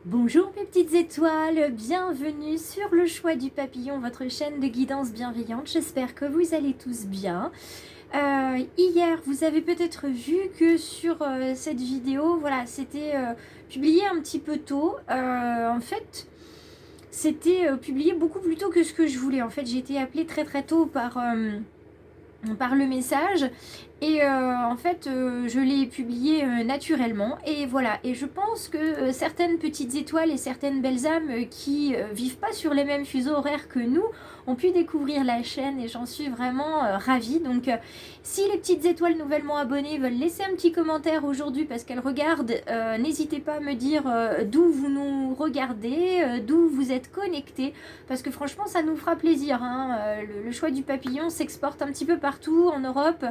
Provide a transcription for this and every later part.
Bonjour mes petites étoiles, bienvenue sur le choix du papillon, votre chaîne de guidance bienveillante. J'espère que vous allez tous bien. Hier, vous avez peut-être vu que sur cette vidéo, voilà, c'était publié un petit peu tôt. En fait, c'était publié beaucoup plus tôt que ce que je voulais. En fait, j'ai été appelée très très tôt par le message et en fait je l'ai publié naturellement et voilà. Et je pense que certaines petites étoiles et certaines belles âmes qui vivent pas sur les mêmes fuseaux horaires que nous ont pu découvrir la chaîne et j'en suis vraiment ravie. Donc si les petites étoiles nouvellement abonnées veulent laisser un petit commentaire aujourd'hui parce qu'elles regardent, n'hésitez pas à me dire d'où vous nous regardez, d'où vous êtes connectés, parce que franchement ça nous fera plaisir, hein. Le choix du papillon s'exporte un petit peu partout en Europe,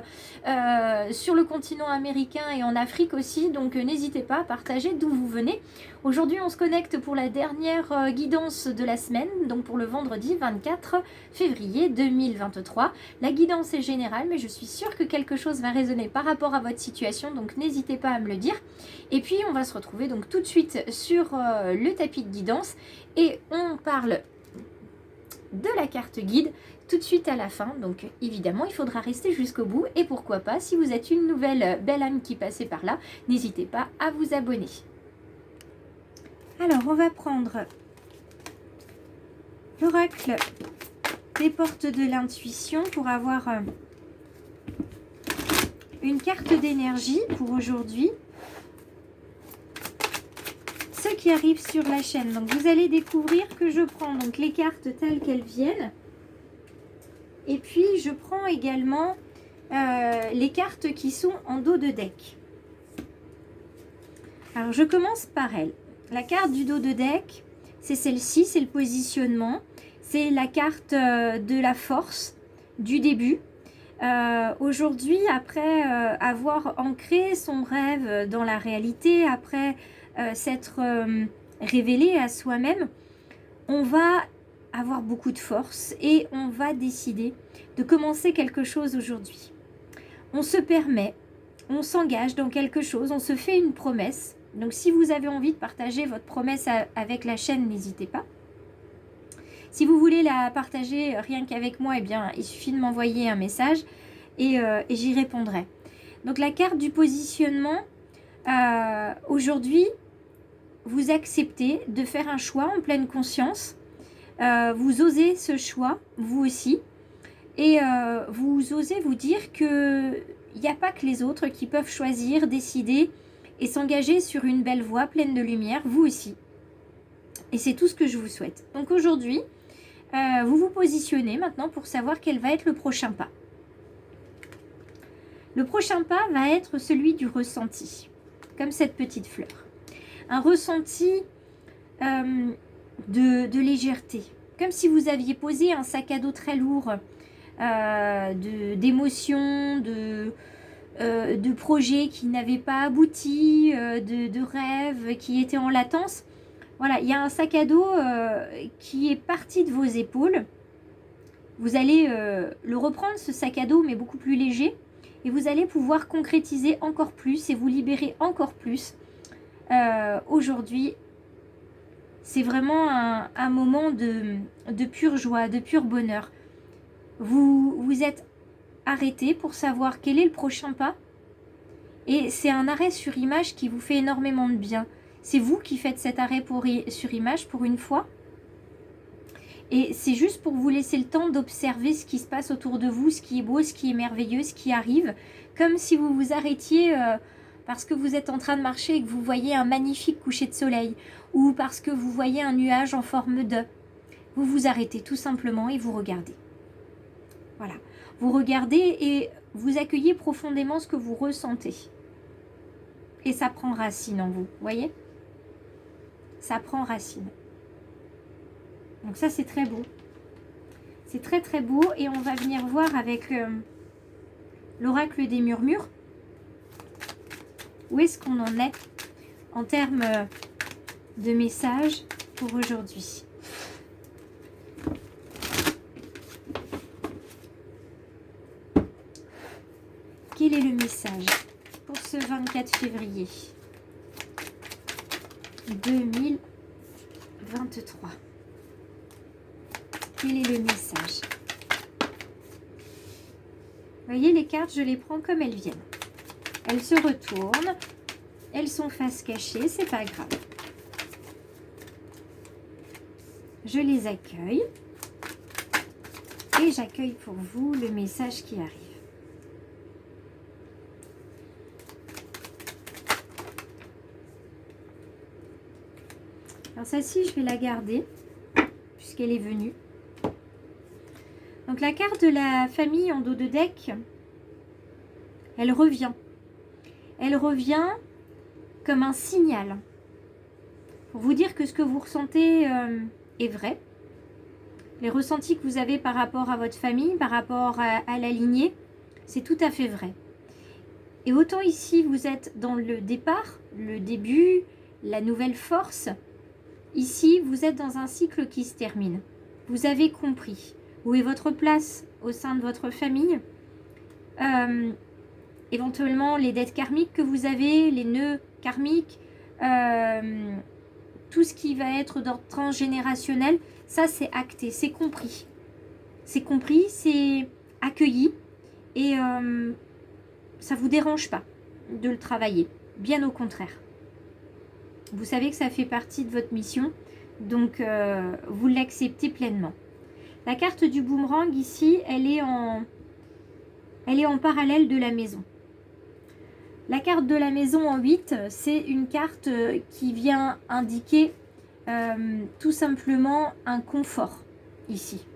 sur le continent américain et en Afrique aussi, donc n'hésitez pas à partager d'où vous venez. Aujourd'hui on se connecte pour la dernière guidance de la semaine, donc pour le vendredi 24 février 2023. La guidance est générale, mais je suis sûre que quelque chose va résonner par rapport à votre situation, donc n'hésitez pas à me le dire. Et puis on va se retrouver donc tout de suite sur le tapis de guidance et on parle de la carte guide tout de suite à la fin. Donc évidemment il faudra rester jusqu'au bout et pourquoi pas, si vous êtes une nouvelle belle âme qui passait par là, n'hésitez pas à vous abonner. Alors on va prendre l'oracle des portes de l'intuition pour avoir une carte d'énergie pour aujourd'hui. Ceux qui arrivent sur la chaîne, donc vous allez découvrir que je prends donc les cartes telles qu'elles viennent et puis je prends également les cartes qui sont en dos de deck. Alors je commence par elle. La carte du dos de deck, c'est celle-ci, c'est le positionnement, c'est la carte de la force, du début. Aujourd'hui, après avoir ancré son rêve dans la réalité, après s'être révélé à soi-même, on va avoir beaucoup de force et on va décider de commencer quelque chose aujourd'hui. On se permet, on s'engage dans quelque chose, on se fait une promesse. Donc si vous avez envie de partager votre promesse avec la chaîne, n'hésitez pas. Si vous voulez la partager rien qu'avec moi, eh bien, il suffit de m'envoyer un message et j'y répondrai. Donc la carte du positionnement, aujourd'hui, vous acceptez de faire un choix en pleine conscience. Vous osez ce choix, vous aussi. Et vous osez vous dire qu'il n'y a pas que les autres qui peuvent choisir, décider et s'engager sur une belle voie pleine de lumière, vous aussi. Et c'est tout ce que je vous souhaite. Donc aujourd'hui, vous vous positionnez maintenant pour savoir quel va être le prochain pas. Le prochain pas va être celui du ressenti, comme cette petite fleur. Un ressenti de légèreté, comme si vous aviez posé un sac à dos très lourd d'émotions, de projets qui n'avaient pas abouti, de rêves qui étaient en latence. Voilà, il y a un sac à dos qui est parti de vos épaules. Vous allez le reprendre, ce sac à dos, mais beaucoup plus léger. Et vous allez pouvoir concrétiser encore plus et vous libérer encore plus. Aujourd'hui, c'est vraiment un moment de pure joie, de pur bonheur. Vous vous êtes arrêté pour savoir quel est le prochain pas. Et c'est un arrêt sur image qui vous fait énormément de bien. C'est vous qui faites cet arrêt sur image pour une fois. Et c'est juste pour vous laisser le temps d'observer ce qui se passe autour de vous, ce qui est beau, ce qui est merveilleux, ce qui arrive. Comme si vous vous arrêtiez parce que vous êtes en train de marcher et que vous voyez un magnifique coucher de soleil. Ou parce que vous voyez un nuage en forme de. Vous vous arrêtez tout simplement et vous regardez. Voilà. Vous regardez et vous accueillez profondément ce que vous ressentez. Et ça prend racine en vous, voyez ? Ça prend racine. Donc ça, c'est très beau. C'est très très beau. Et on va venir voir avec l'oracle des murmures. Où est-ce qu'on en est en termes de messages pour aujourd'hui ? Quel est le message pour ce 24 février 2023 ? 23. Quel est le message? Vous voyez, les cartes, je les prends comme elles viennent. Elles se retournent. Elles sont face cachée, c'est pas grave. Je les accueille. Et j'accueille pour vous le message qui arrive. Alors celle-ci, je vais la garder puisqu'elle est venue. Donc la carte de la famille en dos de deck, elle revient. Elle revient comme un signal pour vous dire que ce que vous ressentez est vrai. Les ressentis que vous avez par rapport à votre famille, par rapport à la lignée, c'est tout à fait vrai. Et autant ici, vous êtes dans le départ, le début, la nouvelle force. Ici, vous êtes dans un cycle qui se termine. Vous avez compris où est votre place au sein de votre famille. Éventuellement, les dettes karmiques que vous avez, les nœuds karmiques, tout ce qui va être d'ordre transgénérationnel, ça c'est acté, c'est compris. C'est compris, c'est accueilli et ça ne vous dérange pas de le travailler. Bien au contraire. Vous savez que ça fait partie de votre mission, donc vous l'acceptez pleinement. La carte du boomerang ici, elle est en parallèle de la maison. La carte de la maison en 8, c'est une carte qui vient indiquer tout simplement un confort ici.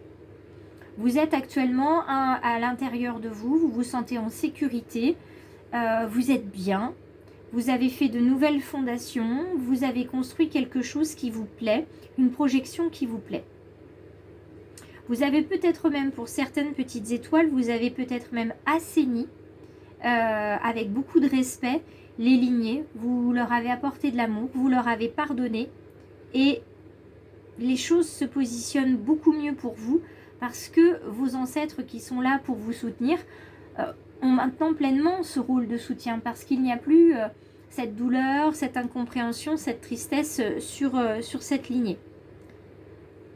Vous êtes actuellement à l'intérieur de vous, vous vous sentez en sécurité, vous êtes bien. Vous avez fait de nouvelles fondations, vous avez construit quelque chose qui vous plaît, une projection qui vous plaît. Vous avez peut-être même, pour certaines petites étoiles, vous avez peut-être même assaini, avec beaucoup de respect, les lignées. Vous leur avez apporté de l'amour, vous leur avez pardonné et les choses se positionnent beaucoup mieux pour vous parce que vos ancêtres qui sont là pour vous soutenir ont maintenant pleinement ce rôle de soutien parce qu'il n'y a plus cette douleur, cette incompréhension, cette tristesse sur cette lignée.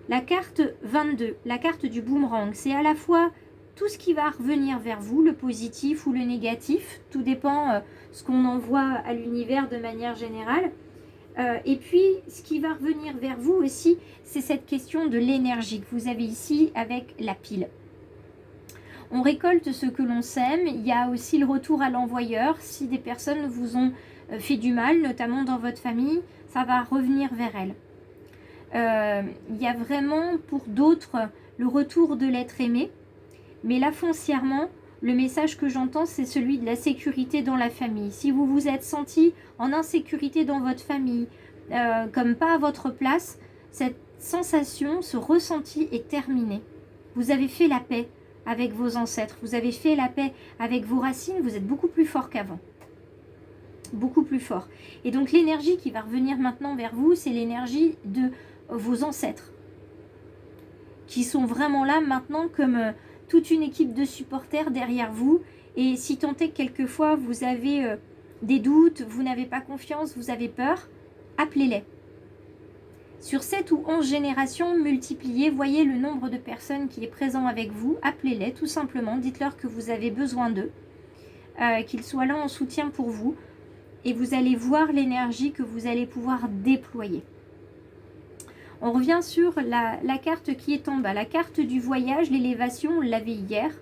La carte 22, la carte du boomerang, c'est à la fois tout ce qui va revenir vers vous, le positif ou le négatif, tout dépend ce qu'on envoie à l'univers de manière générale. Et puis, ce qui va revenir vers vous aussi, c'est cette question de l'énergie que vous avez ici avec la pile. On récolte ce que l'on sème. Il y a aussi le retour à l'envoyeur. Si des personnes vous ont fait du mal, notamment dans votre famille, ça va revenir vers elles. Il y a vraiment pour d'autres le retour de l'être aimé. Mais là, foncièrement, le message que j'entends, c'est celui de la sécurité dans la famille. Si vous vous êtes senti en insécurité dans votre famille, comme pas à votre place, cette sensation, ce ressenti est terminé. Vous avez fait la paix avec vos ancêtres, vous avez fait la paix avec vos racines, vous êtes beaucoup plus fort qu'avant. Beaucoup plus fort. Et donc l'énergie qui va revenir maintenant vers vous, c'est l'énergie de vos ancêtres, qui sont vraiment là maintenant comme toute une équipe de supporters derrière vous. Et si tant est que quelquefois vous avez des doutes, vous n'avez pas confiance, vous avez peur, appelez-les. Sur 7 ou 11 générations multipliées, voyez le nombre de personnes qui est présent avec vous, appelez-les tout simplement, dites-leur que vous avez besoin d'eux, qu'ils soient là en soutien pour vous, et vous allez voir l'énergie que vous allez pouvoir déployer. On revient sur la carte qui est en bas, la carte du voyage, l'élévation, on l'avait hier.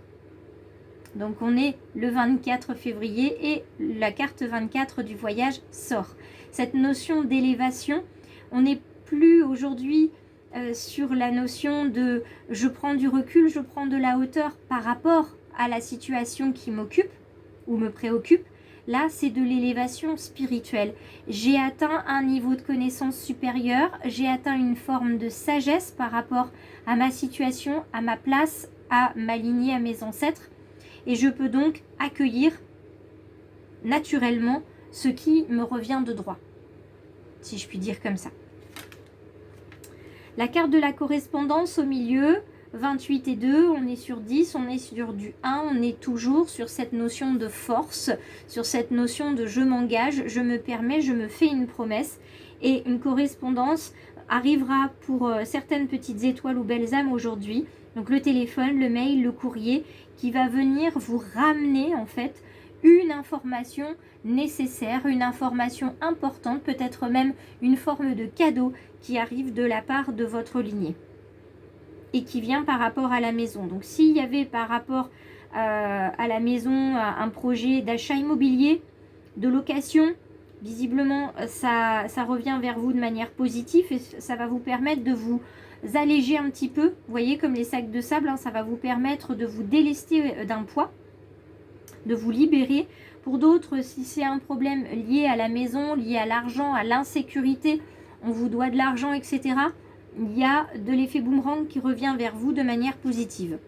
Donc on est le 24 février et la carte 24 du voyage sort. Cette notion d'élévation, on n'est plus aujourd'hui sur la notion de je prends du recul, je prends de la hauteur par rapport à la situation qui m'occupe ou me préoccupe. Là, c'est de l'élévation spirituelle. J'ai atteint un niveau de connaissance supérieur, j'ai atteint une forme de sagesse par rapport à ma situation, à ma place, à ma lignée, à mes ancêtres. Et je peux donc accueillir naturellement ce qui me revient de droit, si je puis dire comme ça. La carte de la correspondance au milieu, 28 et 2, on est sur 10, on est sur du 1, on est toujours sur cette notion de force, sur cette notion de je m'engage, je me permets, je me fais une promesse. Et une correspondance arrivera pour certaines petites étoiles ou belles âmes aujourd'hui. Donc le téléphone, le mail, le courrier qui va venir vous ramener en fait une information nécessaire, une information importante, peut-être même une forme de cadeau qui arrive de la part de votre lignée et qui vient par rapport à la maison. Donc s'il y avait par rapport à la maison un projet d'achat immobilier, de location, visiblement ça revient vers vous de manière positive et ça va vous permettre de vous alléger un petit peu. Vous voyez, comme les sacs de sable, hein, ça va vous permettre de vous délester d'un poids, de vous libérer. Pour d'autres, si c'est un problème lié à la maison, lié à l'argent, à l'insécurité, on vous doit de l'argent, etc., il y a de l'effet boomerang qui revient vers vous de manière positive.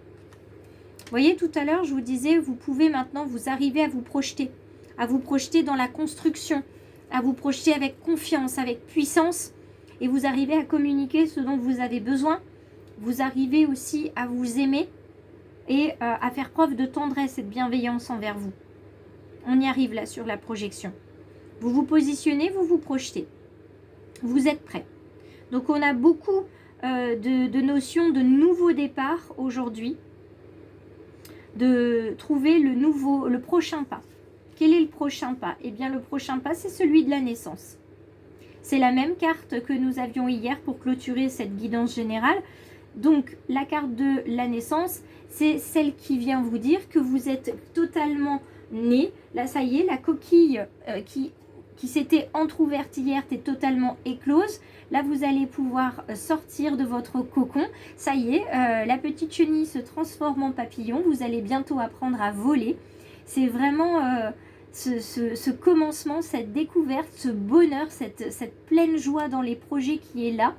Vous voyez, tout à l'heure, je vous disais, vous pouvez maintenant vous arriver à vous projeter dans la construction, à vous projeter avec confiance, avec puissance, et vous arrivez à communiquer ce dont vous avez besoin. Vous arrivez aussi à vous aimer et à faire preuve de tendresse et de bienveillance envers vous. On y arrive là sur la projection. Vous vous positionnez, vous vous projetez. Vous êtes prêts. Donc on a beaucoup de notions de nouveau départ aujourd'hui, de trouver le prochain pas. Quel est le prochain pas? Eh bien le prochain pas, c'est celui de la naissance. C'est la même carte que nous avions hier pour clôturer cette guidance générale. Donc la carte de la naissance, c'est celle qui vient vous dire que vous êtes totalement né. Là ça y est, la coquille qui s'était entrouverte hier est totalement éclose. Là, vous allez pouvoir sortir de votre cocon. Ça y est, la petite chenille se transforme en papillon. Vous allez bientôt apprendre à voler. C'est vraiment ce commencement, cette découverte, ce bonheur, cette pleine joie dans les projets qui est là.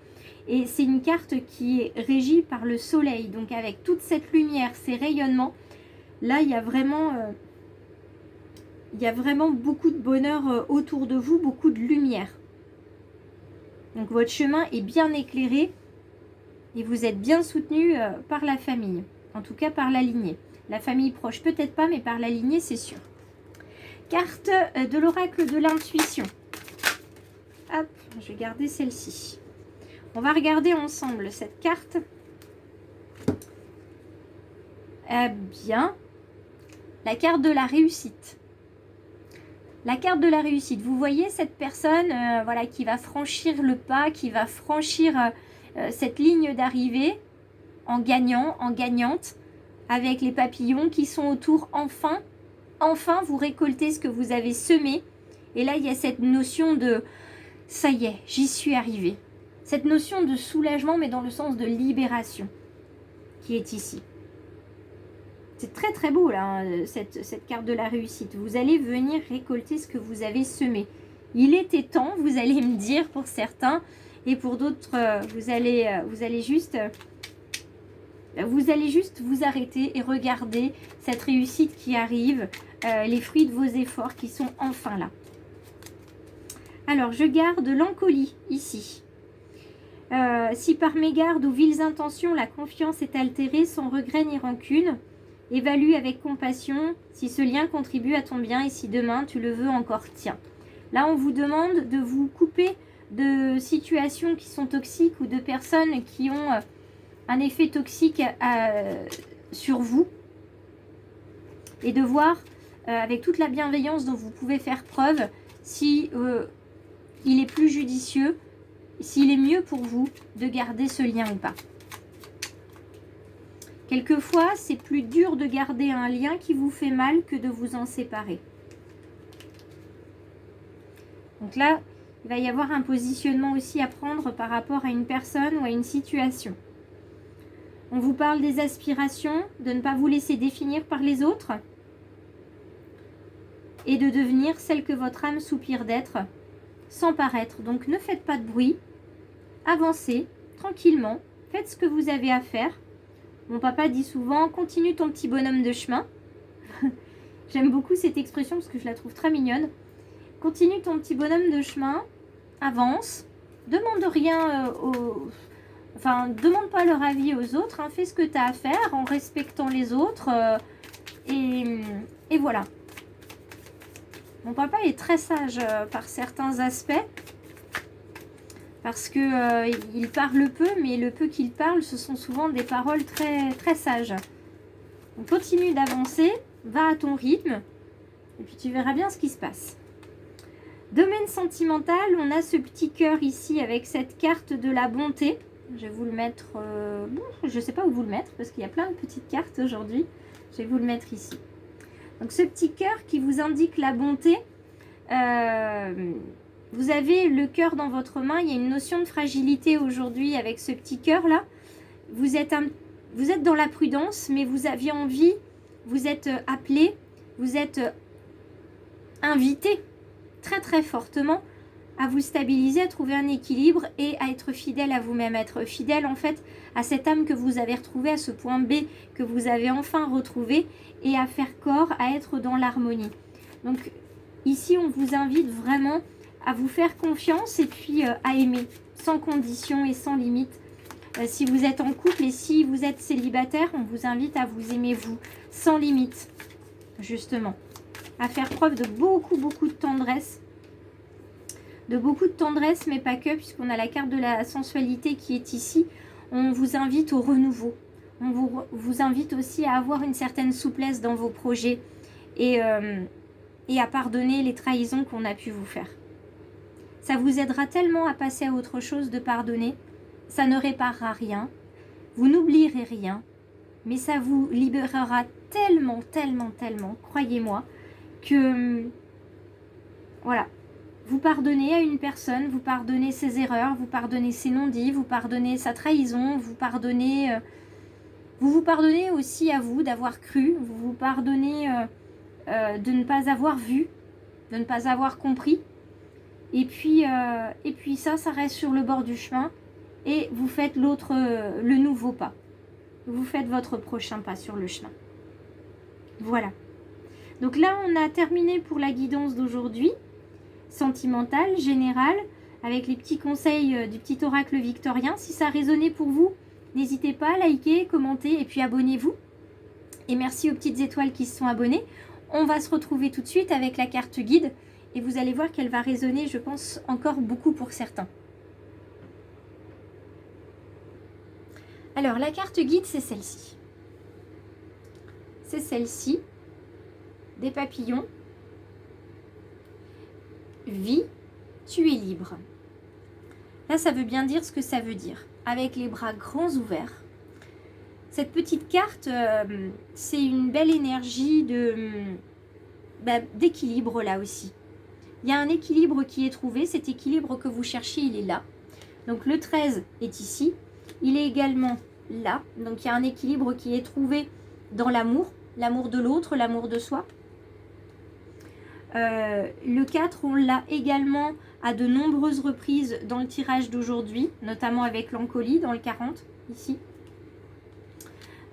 Et c'est une carte qui est régie par le soleil. Donc avec toute cette lumière, ces rayonnements, là, il y a vraiment beaucoup de bonheur autour de vous, beaucoup de lumière. Donc votre chemin est bien éclairé et vous êtes bien soutenu par la famille, en tout cas par la lignée. La famille proche peut-être pas, mais par la lignée c'est sûr. Carte de l'oracle de l'intuition. Hop, je vais garder celle-ci. On va regarder ensemble cette carte. Bien, la carte de la réussite. La carte de la réussite, vous voyez cette personne voilà, qui va franchir le pas, qui va franchir cette ligne d'arrivée en gagnant, en gagnante, avec les papillons qui sont autour. Enfin, vous récoltez ce que vous avez semé. Et là, il y a cette notion de « ça y est, j'y suis arrivé ». Cette notion de soulagement, mais dans le sens de libération, qui est ici. C'est très très beau là, cette carte de la réussite. Vous allez venir récolter ce que vous avez semé. Il était temps, vous allez me dire pour certains, et pour d'autres, vous allez juste vous arrêter et regarder cette réussite qui arrive, les fruits de vos efforts qui sont enfin là. Alors, je garde l'encolie ici. Si par mégarde ou viles intentions, la confiance est altérée, sans regret ni rancune, évalue avec compassion si ce lien contribue à ton bien et si demain tu le veux encore, tiens. Là, on vous demande de vous couper de situations qui sont toxiques ou de personnes qui ont un effet toxique sur vous et de voir avec toute la bienveillance dont vous pouvez faire preuve si il est plus judicieux, s'il est mieux pour vous de garder ce lien ou pas. Quelquefois, c'est plus dur de garder un lien qui vous fait mal que de vous en séparer. Donc là, il va y avoir un positionnement aussi à prendre par rapport à une personne ou à une situation. On vous parle des aspirations, de ne pas vous laisser définir par les autres et de devenir celle que votre âme soupire d'être sans paraître. Donc ne faites pas de bruit, avancez tranquillement, faites ce que vous avez à faire. Mon papa dit souvent, continue ton petit bonhomme de chemin. J'aime beaucoup cette expression parce que je la trouve très mignonne. Continue ton petit bonhomme de chemin, avance, demande rien Enfin, demande pas leur avis aux autres, hein, fais ce que tu as à faire en respectant les autres. Et voilà. Mon papa est très sage par certains aspects. Parce que il parle peu, mais le peu qu'il parle, ce sont souvent des paroles très, très sages. Donc continue d'avancer, va à ton rythme, et puis tu verras bien ce qui se passe. Domaine sentimental, on a ce petit cœur ici avec cette carte de la bonté. Je vais vous le mettre, je ne sais pas où vous le mettre, parce qu'il y a plein de petites cartes aujourd'hui. Je vais vous le mettre ici. Donc ce petit cœur qui vous indique la bonté, vous avez le cœur dans votre main, il y a une notion de fragilité aujourd'hui avec ce petit cœur là. Vous êtes dans la prudence, mais vous aviez envie, vous êtes appelé, vous êtes invité très très fortement à vous stabiliser, à trouver un équilibre et à être fidèle à vous-même, à être fidèle en fait à cette âme que vous avez retrouvée, à ce point B que vous avez enfin retrouvé et à faire corps, à être dans l'harmonie. Donc ici on vous invite vraiment à vous faire confiance et puis à aimer sans condition et sans limite. Si vous êtes en couple et si vous êtes célibataire, on vous invite à vous aimer vous, sans limite, justement. À faire preuve de beaucoup de tendresse. De beaucoup de tendresse, mais pas que, puisqu'on a la carte de la sensualité qui est ici. On vous invite au renouveau. On vous invite aussi à avoir une certaine souplesse dans vos projets et à pardonner les trahisons qu'on a pu vous faire. Ça vous aidera tellement à passer à autre chose de pardonner. Ça ne réparera rien. Vous n'oublierez rien. Mais ça vous libérera tellement, croyez-moi, que voilà. Vous pardonnez à une personne, vous pardonnez ses erreurs, vous pardonnez ses non-dits, vous pardonnez sa trahison, vous vous pardonnez aussi à vous d'avoir cru, vous vous pardonnez de ne pas avoir vu, de ne pas avoir compris. Et puis ça reste sur le bord du chemin et vous faites le nouveau pas. Vous faites votre prochain pas sur le chemin. Voilà. Donc là, on a terminé pour la guidance d'aujourd'hui, sentimentale, générale, avec les petits conseils du petit oracle victorien. Si ça a résonné pour vous, n'hésitez pas à liker, commenter et puis abonnez-vous. Et merci aux petites étoiles qui se sont abonnées. On va se retrouver tout de suite avec la carte guide. Et vous allez voir qu'elle va résonner, je pense, encore beaucoup pour certains. Alors, la carte guide, c'est celle-ci. C'est celle-ci. Des papillons. Vie, tu es libre. Là, ça veut bien dire ce que ça veut dire. Avec les bras grands ouverts. Cette petite carte, c'est une belle énergie d'équilibre là aussi. Il y a un équilibre qui est trouvé. Cet équilibre que vous cherchez, il est là. Donc le 13 est ici. Il est également là. Donc il y a un équilibre qui est trouvé dans l'amour. L'amour de l'autre, l'amour de soi. Le 4, on l'a également à de nombreuses reprises dans le tirage d'aujourd'hui. Notamment avec l'encolie dans le 40, ici.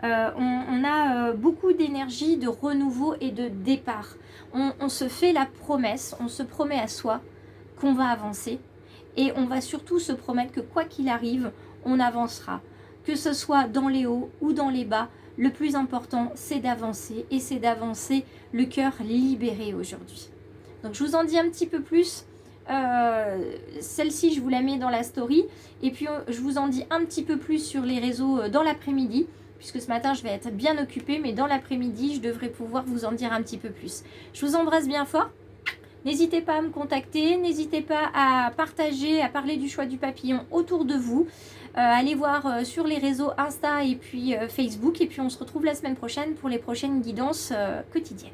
On a beaucoup d'énergie de renouveau et de départ. On se fait la promesse, on se promet à soi qu'on va avancer et on va surtout se promettre que quoi qu'il arrive, on avancera. Que ce soit dans les hauts ou dans les bas, le plus important c'est d'avancer et c'est d'avancer le cœur libéré aujourd'hui. Donc je vous en dis un petit peu plus. Celle-ci je vous la mets dans la story et puis je vous en dis un petit peu plus sur les réseaux dans l'après-midi. Puisque ce matin, je vais être bien occupée, mais dans l'après-midi, je devrais pouvoir vous en dire un petit peu plus. Je vous embrasse bien fort. N'hésitez pas à me contacter, n'hésitez pas à partager, à parler du choix du papillon autour de vous. Allez voir sur les réseaux Insta et puis Facebook. Et puis, on se retrouve la semaine prochaine pour les prochaines guidances quotidiennes.